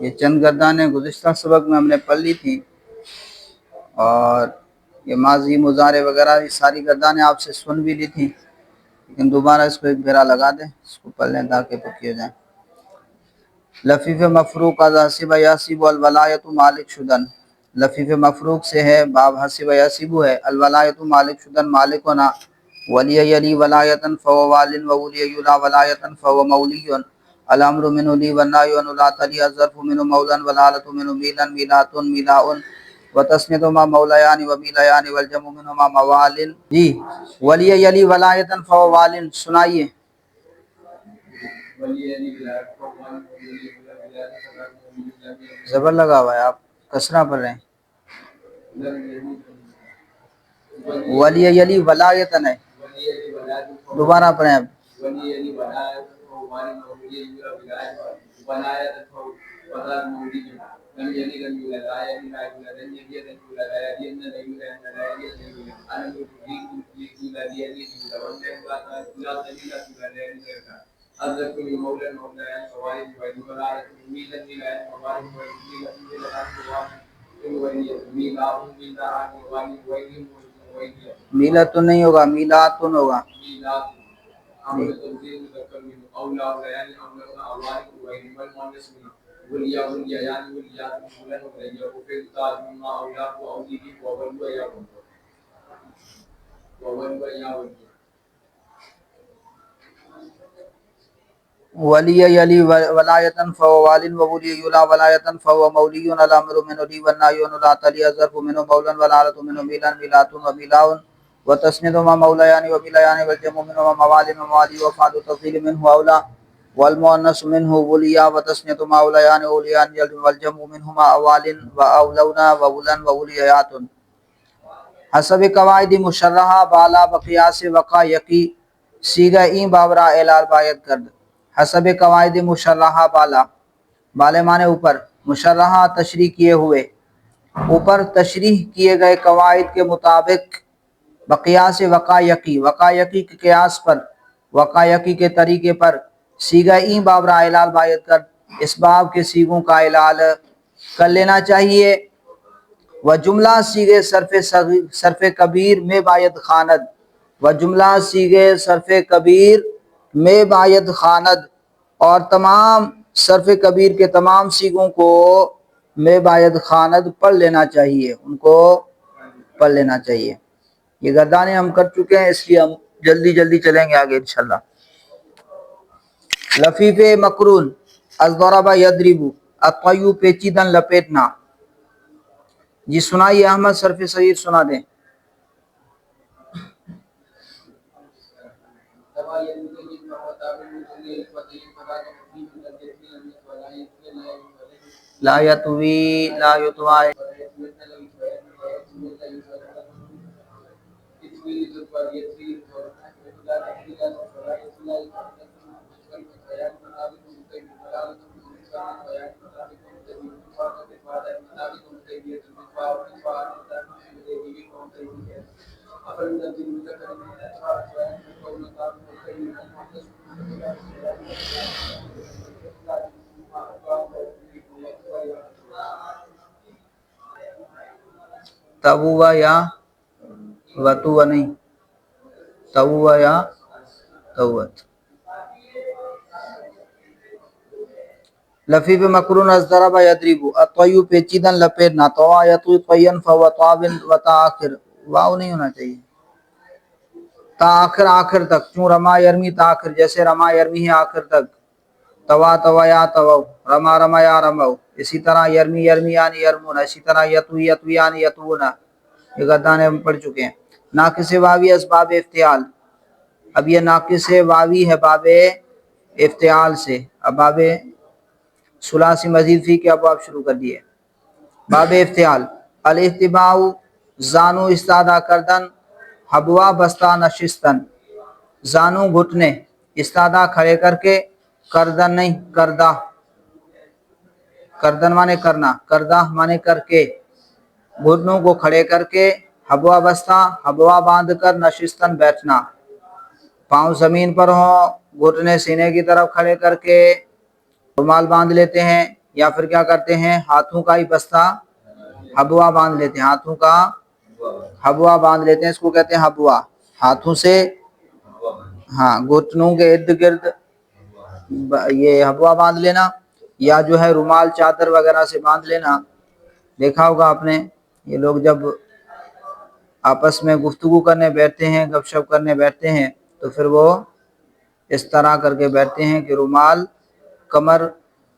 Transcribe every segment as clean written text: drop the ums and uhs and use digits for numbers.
یہ چند گردانیں گزشتہ سبق میں ہم نے پڑھ لی تھی، اور یہ ماضی مضارع وغیرہ یہ ساری گردانیں آپ سے سن بھی لی تھی، لیکن دوبارہ اس کو ایک گھیرا لگا دیں، اس کو پڑھ لیں تاکہ پکی ہو جائیں۔ لفیف مفروق از حسب یحسب الولایت مالک شدن، لفیف مفروق سے ہے، باب حسب یحسب ہے، الولایت مالک شدن مالک ہونا، ولی یلی ولایتن فهو وال وولی یلا ولایتن فهو مولی، الامر منه لی والنهی عنه لا تلی، الظرف منه مولا والحالة منه میلا میلات میلاء وتسنیۃ ما مولیان و میلیان والجمع منهما موال۔ جی ولی یلی ولایتن فهو وال سنائیے۔ زبر لگا ہوا ہے، آپ کسرہ پڑھ رہے ہیں۔ ولی یلی ولایتن ہے، دوبارہ پڑھیں اب۔ میلات تو نہیں ہوگا، میلاتن ہوگا۔ ولی یلی ولایتن فهو وال وولی یلا ولایتن فهو مولی، الامر منه لی والنهی عنه لا تلی، الظرف منه مولا والحالة منه میلا میلات ومیلاء وتسنیۃ ما مولیان ومیلیان والجمع منهما موال وموالی وفعل تفضیل منه اولی والمؤنث منه ولیا وتسنیۃ ما اولیان اولیان والجمع منهما اوال واولونا وولن وولیات۔ حسب قواعد مشرحہ بالا بقیاس وقع یقی، صیغہ این بابرا اعلال باید کرد۔ حسب قواعد مشرحہ بالا، بالے معنی اوپر، مشرحہ تشریح کیے ہوئے، اوپر تشریح کیے گئے قواعد کے مطابق، بقیاس وقع یقی، وقع یقی کے قیاس پر، وقع یقی کے طریقے پر، صیغہ این بابرا اعلال باید کرد، اس باب کے صیغوں کا اعلال کر لینا چاہیے۔ و جملہ صیغے صرف کبیر میں باید خواند، و جملہ صیغے صرف کبیر میں باید خواند، اور تمام صرف کبیر کے تمام صیغوں کو میں باید خواند پڑھ لینا چاہیے، ان کو پڑھ لینا چاہیے۔ یہ گردانے ہم کر چکے ہیں، اس لیے ہم جلدی جلدی چلیں گے آگے انشاءاللہ۔ لفیف مقرون از ضرب یضرب، الطی پیچیدن لپیٹنا۔ جی سنائیے، احمد صرف صغیر سنا دیں۔ لا یتوی لا یتوی، تبوا یا وتوا نہیں، تبوا یا توت۔ لفیف مقرون از ضرب یضرب، الطی پیچیدن لپیٹنا، طوا یطوی طیًا فهو طاو و تاخر، واو نہیں ہونا چاہیے، تاخر آخر تک، چون رما یرمی تاخر، جیسے رما یرمی ہے آخر تک، توا تویا تو، رما رمیا رمو، اسی طرح یرمی یرمیان یرمون، اسی طرح یتوی یتویان یتون، یہ گردانے ہم پڑھ چکے ہیں۔ ناقص واوی اسباب افتعال، اب یہ ناقص واوی ہے باب افتعال سے، اب باب ثلاثی مزید فی کے ابواب شروع کر دیے۔ باب افتعال، الاحتباء زانو استادہ کردن، حبوا بستہ نشستن، زانو گھٹنے، استادہ کھڑے کر کے، کردن نہیں کردہ، کردن مانے کرنا، کردہ مانے کر کے، گھٹنوں کو کھڑے کر کے، حبوا بستہ حبوا باندھ کر، نشستن بیٹھنا، پاؤں زمین پر ہوں، گھٹنے سینے کی طرف کھڑے کر کے، رومال باندھ لیتے ہیں، یا پھر کیا کرتے ہیں ہاتھوں کا ہی بستہ حبوا باندھ لیتے ہیں, ہاتھوں کا حبوا باندھ لیتے ہیں, اس کو کہتے ہیں حبوا. ہاتھوں سے ہاں گھٹنوں کے ارد گرد یہ حبوا باندھ لینا, یا جو ہے رومال چادر وغیرہ سے باندھ لینا. دیکھا ہوگا آپ نے یہ لوگ جب آپس میں گفتگو کرنے بیٹھتے ہیں, گپ شپ کرنے بیٹھتے ہیں, تو پھر وہ اس طرح کر کے بیٹھتے ہیں کہ رومال کمر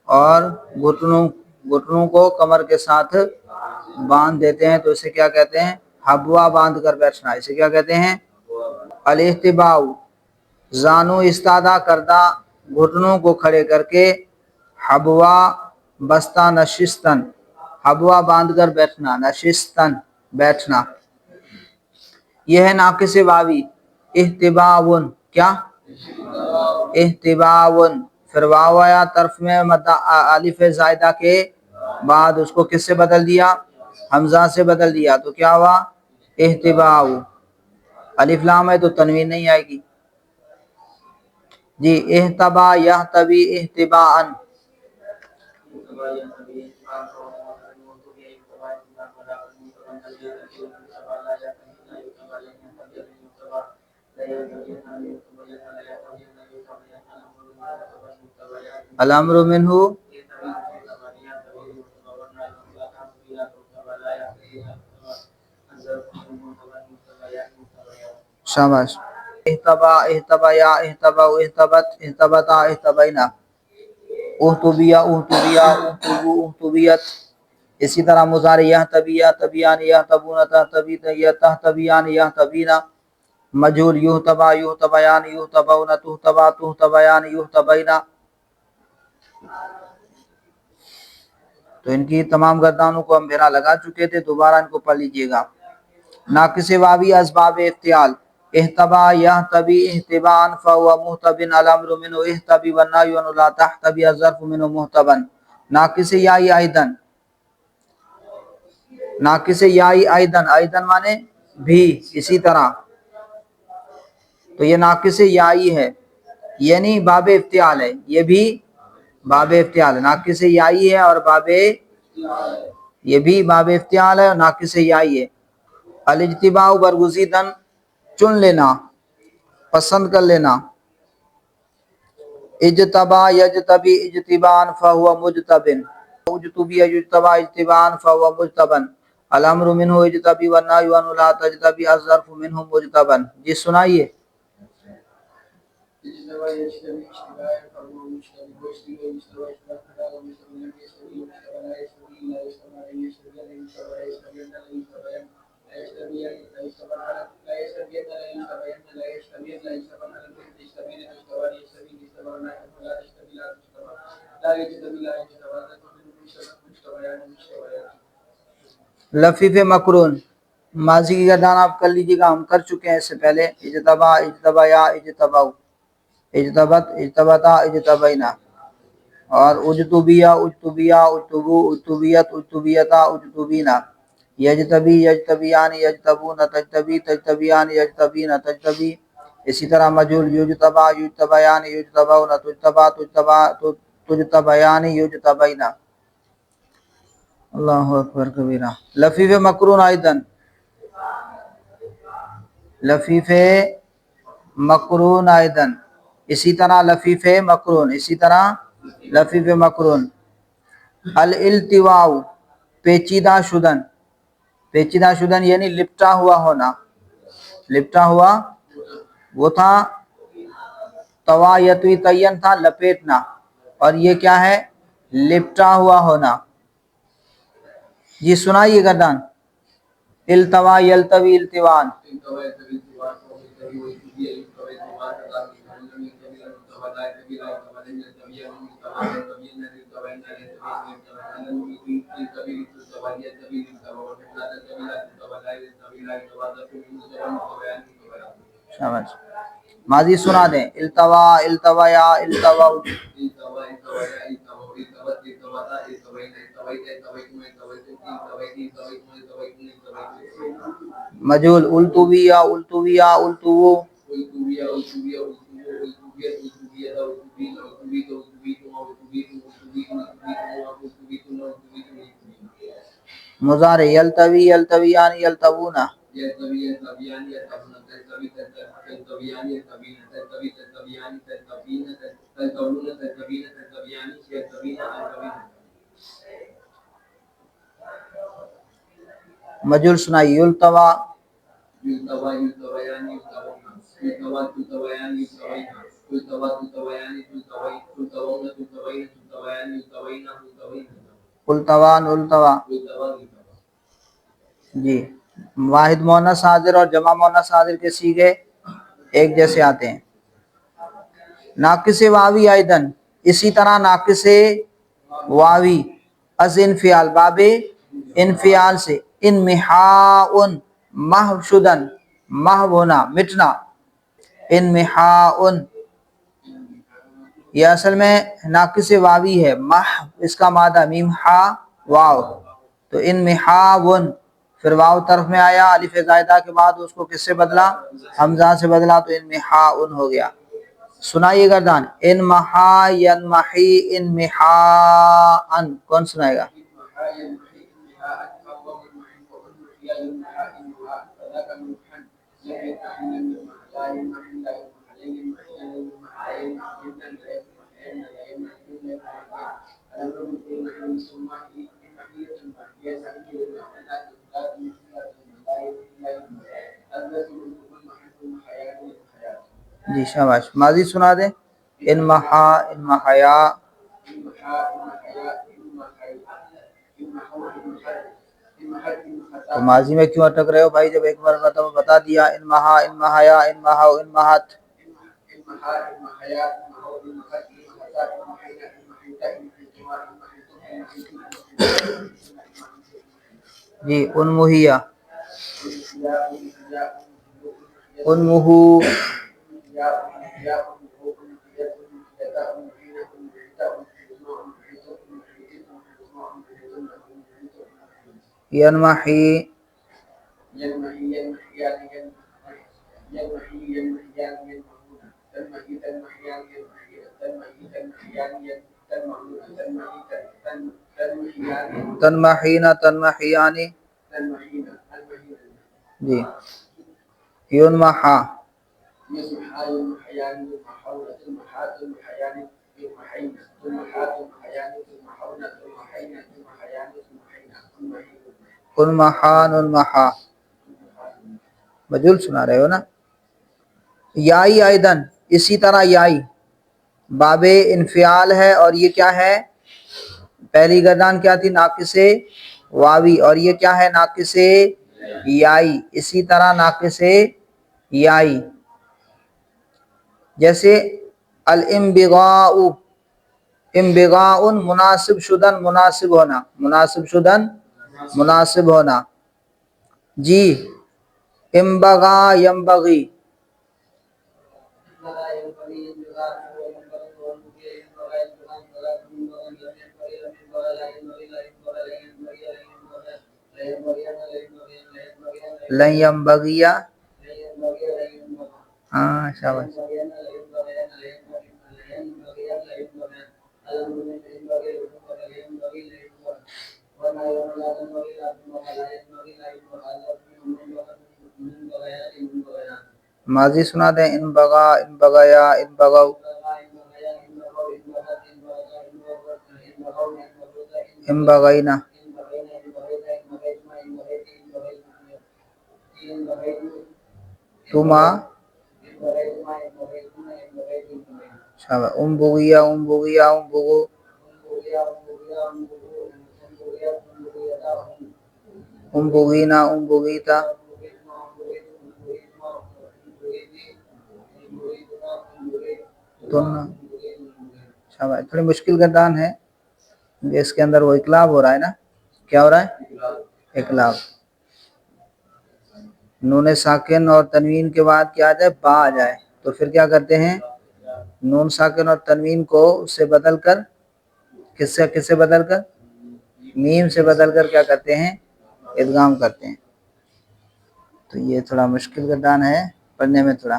اور گھٹنوں کو کمر کے ساتھ باندھ دیتے ہیں, تو اسے کیا کہتے ہیں حبوا باندھ کر بیٹھنا. اسے کیا کہتے ہیں الاحتباء, زانو استادہ کردہ گھٹنوں کو کھڑے کر کے, حبوا بستہ نشستن, حبوا باندھ کر بیٹھنا, نشستن بیٹھنا. یہ ہے ناقص واوی احتباون, کیا احتباون. پھر واو آیا طرف میں الف زائدہ کے بعد, اس کو کس سے بدل دیا حمزہ سے بدل دیا, تو کیا ہوا احتباء. الف لام ہے تو تنوین نہیں آئے گی. جی احتبا یحتبی احتباءً. الامر منہ, شاباش. احتبا احتبا یا احتبا احتبت احتبتا احتبینا, احتبیا احتبیا احتبو احتبیت. اسی طرح مضارع یحتبی یحتبیان یحتبون تحتبی تحتبیان یحتبینا. مجہول یحتبا یحتبیان یحتبون تحتبا تحتبیان یحتبینا. تو ان کی تمام گردانوں کو ہم بھیرا لگا چکے تھے, دوبارہ ان کو پڑھ لیجئے گا. ناقص واوی اسباب افتعال, احتبا یحتبی احتباءً فهو محتب, الامر منه احتبی والنهی عنه لا تحتبی الظرف منه محتبا. ناقص یائی ایدن, ناقص یائی ایدن, ایدن مانے بھی, اسی طرح. تو یہ ناقص یائی ہے, یعنی باب افتعال ہے, یہ بھی باب افتعال ہے. ناقص یائی ہے اور باب, یہ بھی باب افتعال ہے اور ناقص یائی ہے. الاجتباء برگزیدن, چن لینا, پسند کر لینا. اجتبا یجتبی اجتباءً فهو مجتب, اجتبی یجتبا اجتباءً فهو مجتبا. الامر منه اجتبی والنهی عنه لا تجتبی الظرف منه مجتبا. جی سنائیے. لفیف مقرون, ماضی کی گردان آپ کر لیجیے گا, ہم کر چکے ہیں اس سے پہلے. اجتبا اجتبا یا اجتباؤ, اجتبت اجتبتا اجتبینا, اور اجتبیا اجتبیا اجتبو اجتبیت اجتبیتا اجتبینا. یجتبی یجتبیان یجتبون تجتبی تجتبیان یجتبین تجتبی. اسی طرح مجہول یجتبا یجتبیان یجتبون تجتبا تجتبیان یجتبینا. اللہ اکبر کبیرہ. لفیف مقرون ایدن, لفیف مقرون ایدن, اسی طرح لفیف مقرون, اسی طرح لفیف مقرون. الالتواء, پیچیدہ شدن, پیچیدہ شدن یعنی لپٹا ہوا ہونا, لپٹا ہوا, وہ تھا توا یتوی تین تھا لپیٹنا, اور یہ کیا ہے لپٹا ہوا ہونا. جی سنائیے گردان. التوا یلتوی التوان, شاباش. ماضی سنا دیں. التوا التوایا التوا, مجہول التویا التویا التو, مضارع یلتوی یلتویان یلتوونا، يلتوي يلتويان يلتوون تلتوي تلتويان يلتوين تلتوي تلتويان تلتوين تلتوون تلتوين تلتويان يلتوين تلتوين. مجھول سنائی یلتوا يلتوى يلتويان يلتوون يلتوى تلتويان يلتوين يلتوى تلتويان تلتوين تلتوون تلتوين تلتويان يلتوين تلتوين التوان التوا. يلتوى. جی واحد مؤنث حاضر اور جمع مؤنث حاضر کے صیغے ایک جیسے آتے ہیں. ناقص واوی ایدن، اسی طرح ناقص واوی از انفعال، باب انفعال سے، انمحاء محو شدن، محو ہونا مٹنا، انمحاء یہ اصل میں ناقص واوی ہے، محو اس کا مادہ میم ہا واو، تو انمحاء پھر واو طرف میں آیا الف زائدہ کے بعد اس کو کس سے بدلا؟ حمزہ سے بدلا، تو انمحاء ہو گیا. سنائیے گردان انمحا ینمحی انمحاء، کون سنائے گا؟ جی شاباش. ماضی سنا دیں انمحا انمحیا. تو ماضی میں کیوں اٹک رہے ہو بھائی؟ جب ایک بار بتا دیا انمحا انمحیا انمحو انمحت. جی انمحیا انمحو ینمحی تنمحین تنمحیانی. جی ینمحا انمحان انمحا. مجھول سنا رہے ہو نا. یائی ایدن، اسی طرح یائی باب انفعال ہے، اور یہ کیا ہے؟ پہلی گردان کیا تھی؟ ناقص واوی، اور یہ کیا ہے؟ ناقص یائی. اسی طرح ناقص یائی جیسے الانبغاء، انبغاء مناسب شدن مناسب ہونا، مناسب شدن مناسب ہونا. جی انبغا ینبغی. لن ینبغی، ہاں شاباش. ماضی سنا دیں انبغا انبغیا انبغو. انبغینا تما شاباش. انبغیا انبغیا انبغو. انبغینا انبغیتا. شاباش. تھوڑی مشکل گردان ہے، اس کے اندر وہ اقلاب ہو رہا ہے نا. کیا ہو رہا ہے؟ اقلاب. نون ساکن اور تنوین کے بعد کیا آ جائے؟ با آ جائے، تو پھر کیا کرتے ہیں؟ نون ساکن اور تنوین کو اس سے بدل کر کس سے بدل کر؟ میم سے بدل کر کیا کرتے ہیں؟ ادغام کرتے ہیں. تو یہ تھوڑا مشکل گردان ہے، پڑھنے میں تھوڑا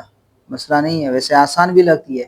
مسئلہ نہیں ہے، ویسے آسان بھی لگتی ہے.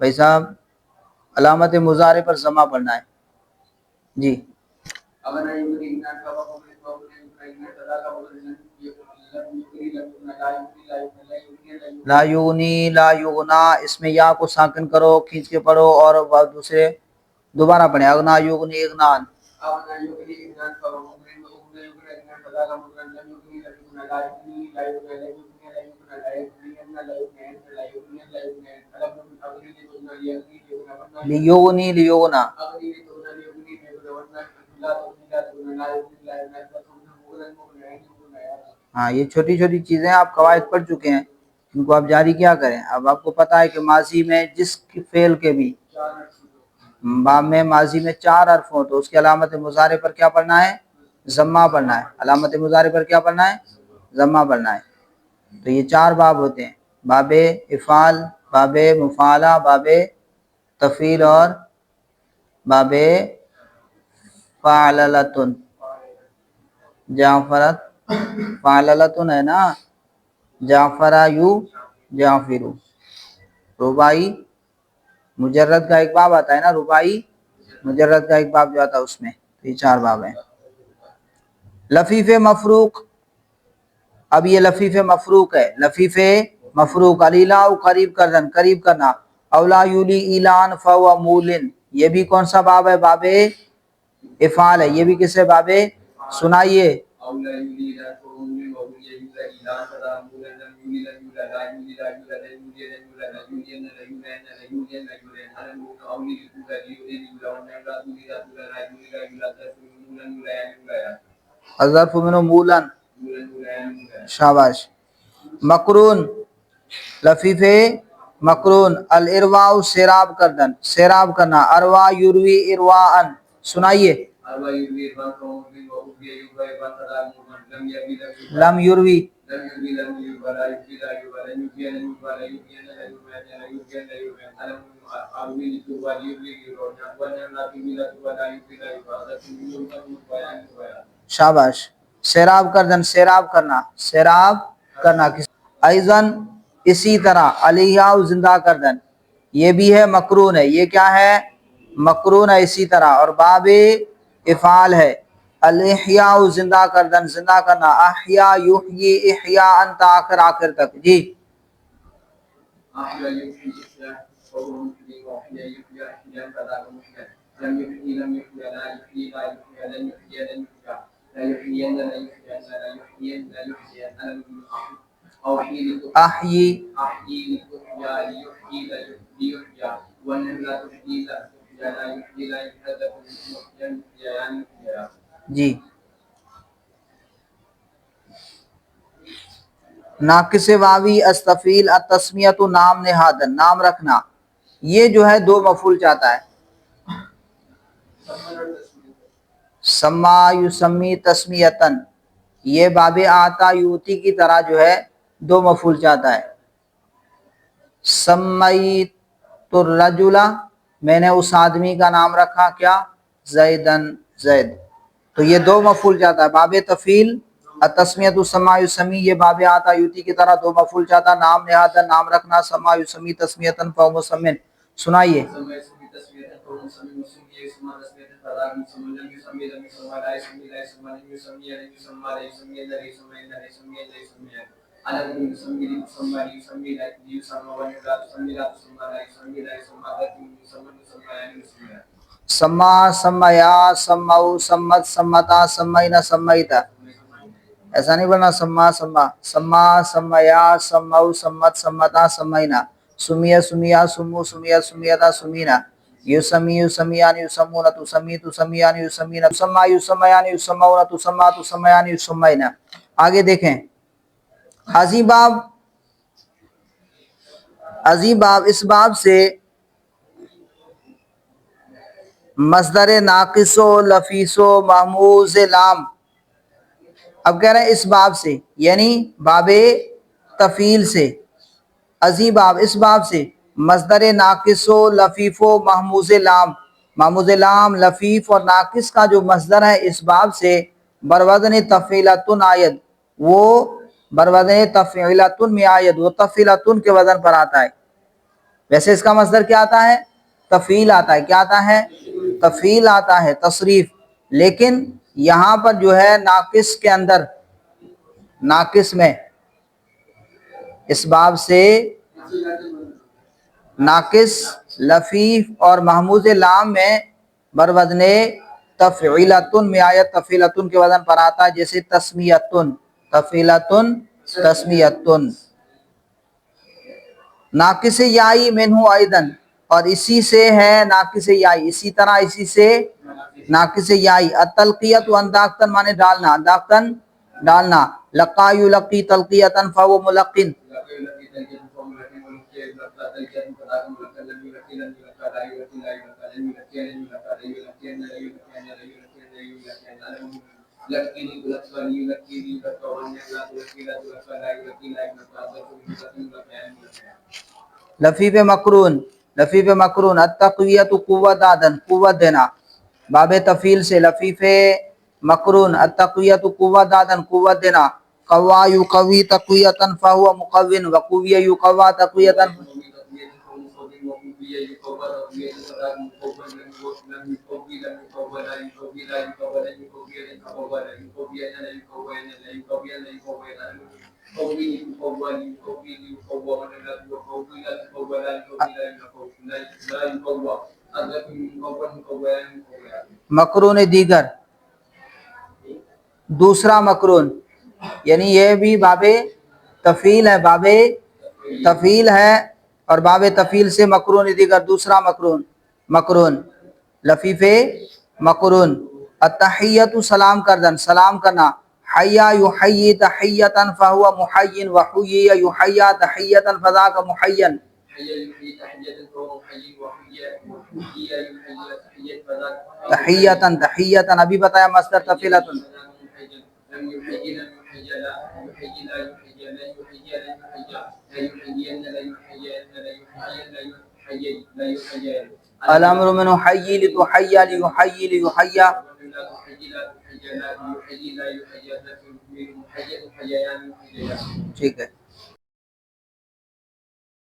بھائی صاحب علامت مضارع پر ضمہ پڑھنا ہے جی. لا یغنی لا یغنا، اس میں یا کو ساکن کرو، کھینچ کے پڑھو اور دوسرے دوبارہ پڑھیں. اغنا یغنی اغنان. لیغنی لیغنا. ہاں یہ چھوٹی چھوٹی چیزیں آپ قواعد پڑھ چکے ہیں، ان کو آپ جاری کیا کریں. اب آپ کو پتا ہے کہ ماضی میں جس فعل کے بھی باب میں ماضی میں 4 حرف ہوں تو اس کی علامت مضارع پر کیا پڑھنا ہے؟ ضمہ پڑھنا ہے. علامت مضارع پر کیا پڑھنا ہے؟ ضمہ پڑھنا ہے. تو یہ 4 باب ہوتے ہیں، باب افعال، باب مفعلہ، باب تفعیل اور باب فعللتن. جعفرت فعللتن ہے نا، جعفرا یو جعفرو. رباعی مجرد کا ایک باب آتا ہے نا، رباعی مجرد کا ایک باب جو آتا ہے اس میں. یہ 4 باب ہیں. لفیف مفروق، اب یہ لفیف مفروق ہے. لفیف مفروق، علیلا قریب کردن، قریب کرنا. اولا یولی ایلان فو مولن، یہ بھی کون سا باب ہے؟ باب افعال ہے. یہ بھی کس ہے؟ باب سنائیے. الظرف منه مولن، شاباش. مقرون، لفیف مقرون. الارواء سیراب کردن، سیراب کرنا. اروا یروی ارواءن، سنائیے. لم یروی، شاباش. سیراب کردن، سیراب کرنا، سیراب کرنا. ایضاً اسی طرح، علیہ زندہ کردن، یہ بھی ہے مقرون ہے. یہ کیا ہے؟ مقرون ہے اسی طرح. اور باب افعال ہے. الاحیاء زندہ کردن، زندہ کرنا. احیا یحیی احیاء انت، آخر آخر تک جی. احیی جی. ناقص واوی استفیل التسمیۃ نام نہادن، نام رکھنا. یہ جو ہے 2 مفعول چاہتا ہے. سما یسمی تسمیتن، یہ باب آتا یوتی کی طرح جو ہے 2 مفعول چاہتا ہے. سمیت الرجل، میں نے اس آدمی کا نام رکھا کیا؟ زیدن، زید. تو یہ 2 مفعول چاہتا ہے. باب تفعیل التسمیۃ سما یسمی، یہ باب آتا یوتی کی طرح 2 مفعول چاہتا ہے. نام نہادن، نام رکھنا. سما یسمی تسمیتن فهو مسمن، سنائیے. سما سمیا سمو سمت سمتا سمینا سمیتا، ایسا نہیں بولنا. سما سما، سما سمیا سمو سمت سمتا سمینا. سمیہ سمیا سمو سمیا سمیتا سمینا. یسمی یسمیان یسمون تسمی تسمیان یسمین. یسما یسمیان یسمون تسما تسمیان یسمینا. آگے دیکھیں. عظیم باب، عظیم باب، اس باب سے مصدر ناقص و لفیس و محموز لام. اب کہہ رہے ہیں اس باب سے، یعنی باب تفعیل سے. عظیم باب، اس باب سے مصدر ناقص و لفیف و محموز لام، محموز لام، لفیف اور ناقص کا جو مصدر ہے اس باب سے بروزن تفعیلۃ آید، وہ بروزن تفعیلتن میعید، وہ تفعیلتن کے وزن پر آتا ہے. ویسے اس کا مصدر کیا آتا ہے؟ تفعیل آتا ہے. کیا آتا ہے؟ تفعیل آتا ہے، تصریف. لیکن یہاں پر جو ہے ناقص کے اندر، ناقص میں اس باب سے ناقص، لفیف اور محموز لام میں بروزن تفعیلتن میعید تفعیلتن کے وزن پر آتا ہے، جیسے تسمیتن، تفعیلتن، تسمیتن. ناقص یائی منہ ایدن، اور اسی سے ہے ناقص یائی، اسی طرح اسی سے ناقص یائی. التلقیت و انداختن مانے ڈالنا، انداختن ڈالنا. لقا یلقی تلقیتن فهو ملقن. لفیف مقرون، لفیف مقرون. التقویت قوت دادن، قوت دینا. باب تفیل سے لفیف مقرون. التقویت قوت دادن، قوت دینا. قوا یقوی تقویتن فهو مقوین، وقوی یقوا تقویتن. مقرون دیگر، دوسرا مقرون، یعنی یہ بھی باب تفیل ہے، باب تفیل ہے، اور باب تفیل سے مقرون دیگر دوسرا مقرون. مقرون لفیف مقرون. التحیت سلام کردن، سلام کرنا. حیا یحیی تحیتا فهو محی، وحیی یحیی تحیتا فذاک محین. تحیتا، تحیتا ابھی بتایا مصدر تفعیلتن. الامر من حی لتحی لیحی لیحی. ٹھیک ہے.